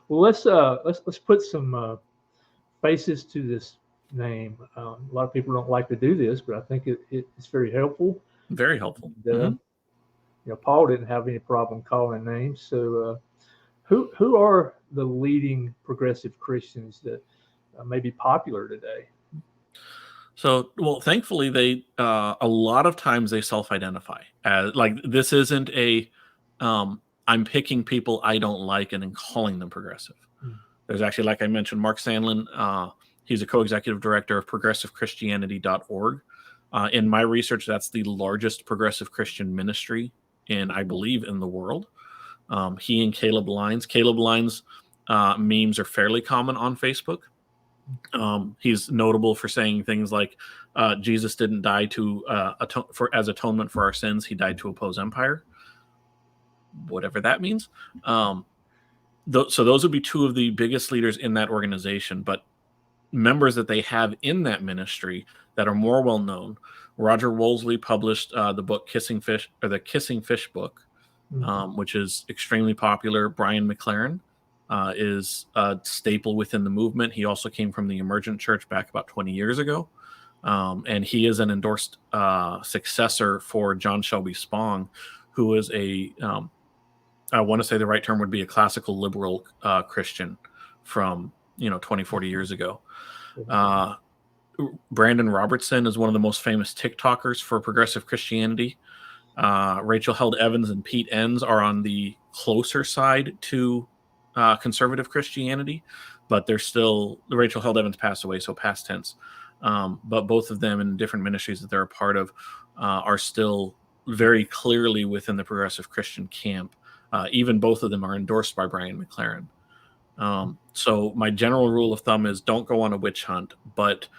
Well, let's put some faces to this name. A lot of people don't like to do this, but I think it's very helpful. Very helpful. And, Paul didn't have any problem calling names. So, who are the leading progressive Christians that may be popular today? So, well, thankfully, they a lot of times they self-identify as like this isn't a I'm picking people I don't like and then calling them progressive. There's actually, like I mentioned, Mark Sandlin. He's a co-executive director of progressivechristianity.org. In my research, that's the largest progressive Christian ministry I believe, in the world. He and Caleb Lyons memes are fairly common on Facebook. He's notable for saying things like Jesus didn't die to as atonement for our sins. He died to oppose empire, whatever that means. So those would be two of the biggest leaders in that organization. But members that they have in that ministry that are more well known. Roger Wolseley published the book Kissing Fish, or the Kissing Fish book, which is extremely popular. Brian McLaren is a staple within the movement. He also came from the Emergent Church back about 20 years ago. And he is an endorsed successor for John Shelby Spong, who is I want to say the right term would be a classical liberal Christian from 20, 40 years ago. Brandon Robertson is one of the most famous TikTokers for progressive Christianity. Rachel Held Evans and Pete Enns are on the closer side to conservative Christianity, but they're still, Rachel Held Evans passed away, so past tense. But both of them in different ministries that they're a part of are still very clearly within the progressive Christian camp. Even both of them are endorsed by Brian McLaren. So my general rule of thumb is don't go on a witch hunt, but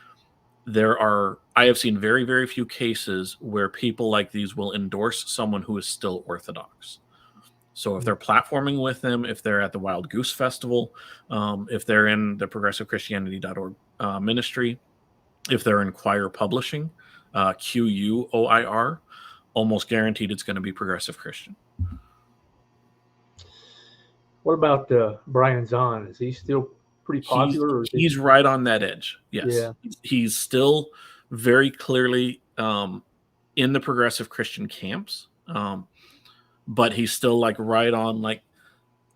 I have seen very, very few cases where people like these will endorse someone who is still orthodox. So if they're platforming with them, if they're at the Wild Goose Festival, if they're in the progressivechristianity.org ministry, if they're in Choir Publishing, QUOIR, almost guaranteed it's going to be progressive Christian. What about Brian Zahn? Is he still pretty popular? He's right on that edge. Yes. Yeah. He's still very clearly in the progressive Christian camps. But he's still like right on like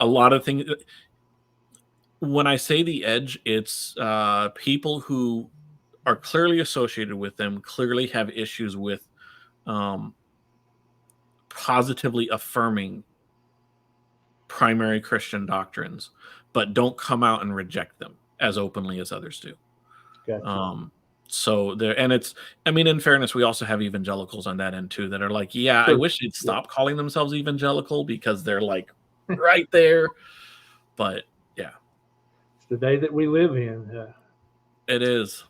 a lot of things. When I say the edge, it's people who are clearly associated with them, clearly have issues with positively affirming primary Christian doctrines, but don't come out and reject them as openly as others do. Gotcha. So there, and it's, I mean, in fairness, we also have evangelicals on that end too, that are like, yeah, I wish they'd stop calling themselves evangelical because they're like right there. But yeah, it's the day that we live in. It is.